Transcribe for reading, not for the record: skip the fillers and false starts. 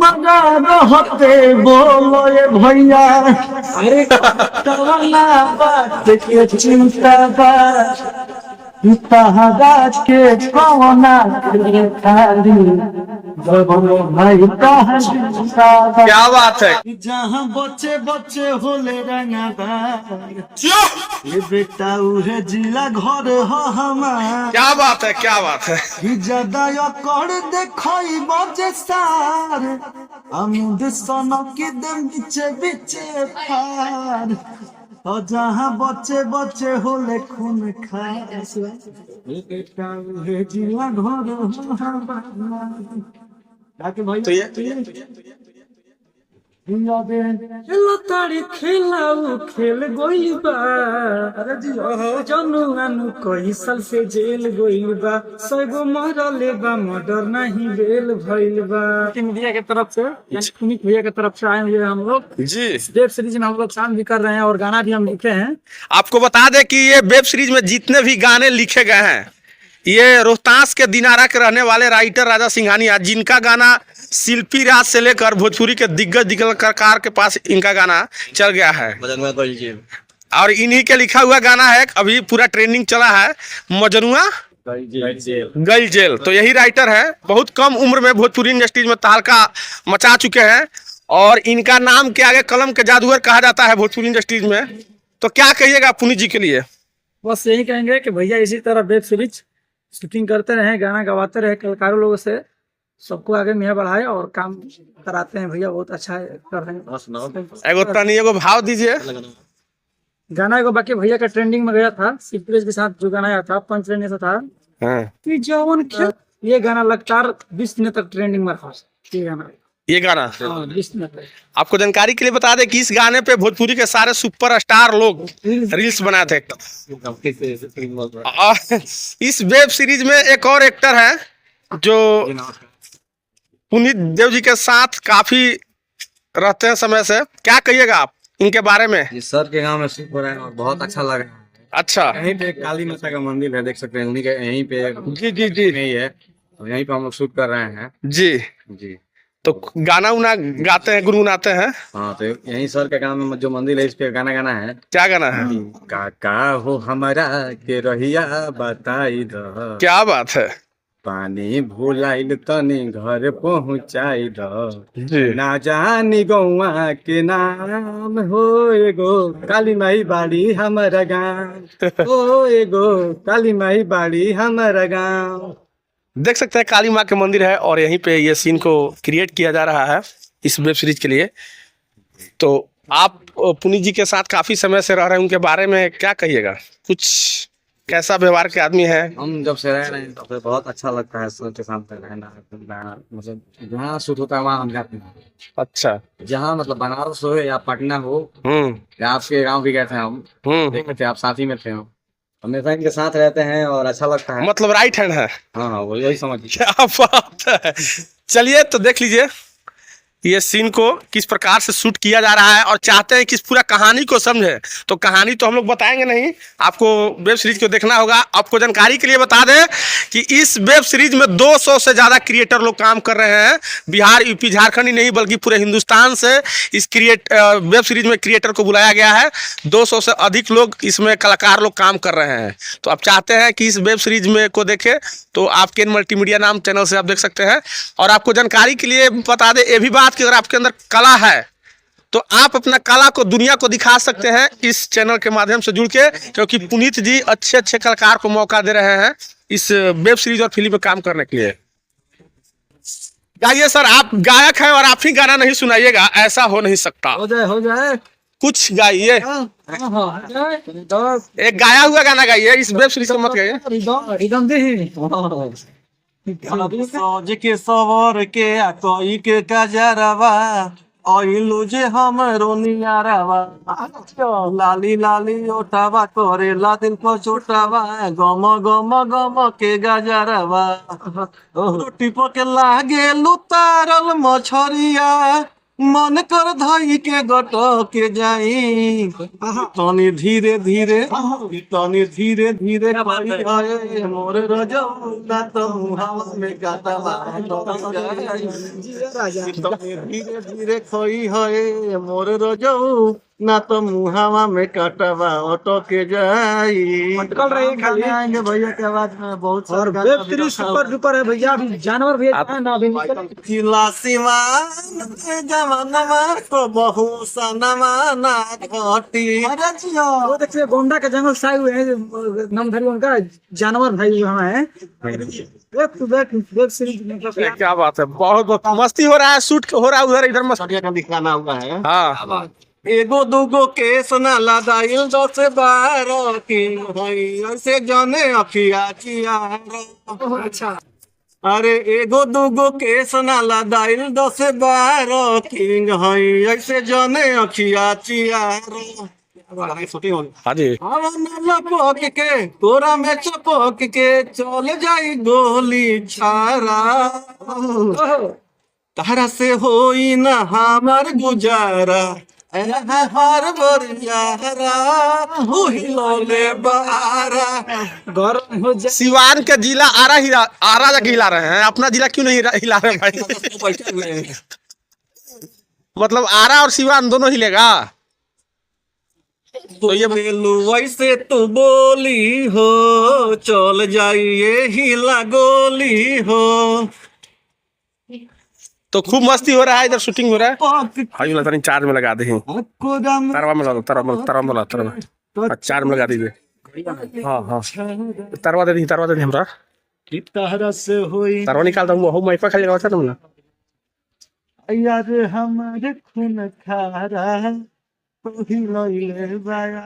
हमारा होते बोलो ये भैया, अरे कवना बात के चिंता बा, तहरा के कवना के खाली बोलो भाई कहाँ चिंता बा। क्या बात है। जहाँ बच्चे बच्चे होले रंगदार, ये बेटा उहे जिला घर हो हमार। क्या बात है, क्या बात है। ज्यादा कर देखई बजे सार, अमुद सनक दे बिचे बिचे फार, और जहाँ बच्चे बच्चे होले खून खास, ये बेटा उहे जिला घर हो हमार। जाके भाई तो ये लताड़ी खेलाऊ खेल गोइल बा, अरे जी जनुआनु कई साल से जेल गोइल बा, सगो मरले बा मर्डर नहीं बेल भइल बा। मीडिया के तरफ से यानी पुनीत भैया की तरफ से आए हुए हम लोग जी वेब सीरीज में हम लोग काम भी कर रहे हैं और गाना भी हम लिखे हैं। आपको बता दें कि ये वेब सीरीज में जितने भी गाने लिखे गए हैं, ये रोहतास के दिनारा के रहने वाले राइटर राजा सिंघानिया, जिनका गाना शिल्पी राज से लेकर भोजपुरी के दिग्गज कलाकार के पास इनका गाना चल गया है, और इन्हीं के लिखा हुआ गाना है। अभी पूरा ट्रेंडिंग चला है, मजनुआ गल जेल। तो यही राइटर है, बहुत कम उम्र में भोजपुरी इंडस्ट्रीज में तहलका मचा चुके हैं, और इनका नाम के आगे कलम के जादूगर कहा जाता है भोजपुरी इंडस्ट्रीज में। तो क्या कहिएगा पुनीत जी के लिए? बस यही कहेंगे कि भैया इसी तरह वेब सीरीज शूटिंग करते रहे, गाना गवाते रहे, कलाकारों लोगों से सबको आगे में बढ़ाए और काम कराते हैं। भैया बहुत अच्छा कर रहे हैं। एगो तनी एगो भाव दीजिए। गाना एगो बाकी भैया का ट्रेंडिंग में गया था, सिप्रेस के साथ जो गाना आया था पंच रहने से था कि जवन क्या, ये गाना लगातार 20 दिन तक ट्रेंडिंग में था। ये गाना 20 दिन तक। आपको जानकारी के लिए बता दें कि इस गाने पे भोजपुरी के सारे सुपरस्टार लोग रील्स बनाए थे। और इस वेब सीरीज में एक और एक्टर है जो पुनीत देव जी के साथ काफी रहते हैं समय से। क्या कहिएगा आप इनके बारे में? ये सर के गांव में शूट हो रहा है और बहुत अच्छा लग रहा है। अच्छा, यहीं पे काली माता का मंदिर है, देख सकते हैं, उन्हीं के यहीं पे जी जी जी नहीं है, तो यहीं पे हम लोग शूट कर रहे हैं। जी जी, तो गाना उना गाते हैं, गुनगुनाते हैं? हाँ, तो यहीं सर के गांव में जो मंदिर है, इस पे गाना गाना है। क्या गाना है? काका हो हमारा के रहिया बताई द, क्या बात है। पानी भुलाइल तनी घर पहुँचाई द, जी ना जानी गौआ के नाम हो एगो काली माई बाड़ी हमारा गाँव, हो एगो काली माई बाड़ी हमारा गाँव। देख सकते हैं काली माँ के मंदिर है, और यहीं पे ये सीन को क्रिएट किया जा रहा है इस वेब सीरीज के लिए। तो आप पुनीत जी के साथ काफी समय से रह रहे हैं, उनके बारे में क्या कहिएगा? कुछ कैसा व्यवहार के आदमी है? हम जब से रह रहे हैं तब से बहुत अच्छा लगता है सर के साथ रहना। मतलब जहाँ शूट होता है वहाँ हम जाते हैं। अच्छा, जहाँ मतलब बनारस हो या पटना हो, या आपके गाँव भी गए थे हम, देखे थे, आप साथ ही में थे। हम हमेशा इनके साथ रहते हैं और अच्छा लगता है। मतलब राइट हैंड है? हाँ हाँ, वो यही समझिए। क्या बात है। चलिए तो देख लीजिए ये सीन को किस प्रकार से शूट किया जा रहा है, और चाहते हैं कि इस पूरा कहानी को समझे। तो कहानी तो हम लोग बताएंगे नहीं, आपको वेब सीरीज को देखना होगा। आपको जानकारी के लिए बता दें कि इस वेब सीरीज में 200 से ज़्यादा क्रिएटर लोग काम कर रहे हैं। बिहार, यूपी, झारखंड ही नहीं बल्कि पूरे हिंदुस्तान से इस वेब सीरीज में क्रिएटर को बुलाया गया है। 200 से अधिक लोग इसमें कलाकार लोग काम कर रहे हैं। तो आप चाहते हैं कि इस वेब सीरीज में को देखें तो आप केन मल्टीमीडिया नाम चैनल से आप देख सकते हैं। और आपको जानकारी के लिए बता दें ये भी बात कि अगर आपके अंदर कला है तो आप अपना कला को दुनिया को दिखा सकते हैं इस चैनल के माध्यम से जुड़ के, क्योंकि पुनीत जी अच्छे अच्छे कलाकार को मौका दे रहे हैं इस वेब सीरीज और फिल्म में काम करने के लिए। गाइए सर, आप गायक हैं और आप ही गाना नहीं सुनाइएगा, ऐसा हो नहीं सकता। हो जाए कुछ गाइए, एक गाया हुआ गाना गाइए, इस वेब सीरीज को मत गाइए। सज के सवर के कोई के कजरवा ओइलू जे हमरो नियारवा, लाली लाली ओठावा करे ला दिल को छोटावा, गम गम गम के गजरवा, रोटी पके लागे लुतारल मछरिया, मन कर धई के गटो के जाई तनी धीरे धीरे तनी धीरे धीरे पाई आए मोर रजो ना तो हवा में गाता तनी धीरे धीरे खोई है मोर रजो ना तो मुहावा में कटवा ऑटो के जाई अटकल रहे खाली। आएंगे भैया के आवाज में बहुत और वेब सीरीज सुपर डुपर है भैया, अभी जानवर भी ना अभी जिला सीमान जमानमा तो बहु सनमा ना घटी वो देखिए गोंडा के जंगल से आए हुए हैं नामधारी, उनका जानवर भाई वहाँ है। वेब सीरीज में क्या बात है, बहुत बहुत मस्ती हो रहा है, शूट हो रहा है उधर, इधर मस्ती। का दिखाना हुआ है। हाँ एगो दूगो केस ना लदाइल 10-12 की हई ऐसे जाने अखिया चियारो। अच्छा अरे एगो दूगो केस ना लदाइल 10-12 किंग हई ऐसे जाने अखिया चियारो। हाँ जी। लपक के तोरा में चपक के चल जाई गोली छारा तारा से होई ना हमार गुजारा हर बरियारा हिलौले बारा गरम हो जाए। सिवान का जिला आरा जाके हिला रहे हैं, अपना जिला क्यों नहीं हिला रहे भाई? मतलब आरा और सिवान दोनों हिलेगा। तो ये वैसे तू बोली हो चल जाइए हिला गोली हो। तो खूब मस्ती हो रहा है, इधर शूटिंग हो रहा है। हाई वाला चार्ज में लगा दे, तरवा में लगा, तरवा चार्ज में लगा दीजिए। हाँ हाँ तरवा दे दी हमरा, तरह से होई तरवा निकाल दूंगा, हो माइपा खाली लगा था ना यार हमारे खून खारा हिलौले बारा।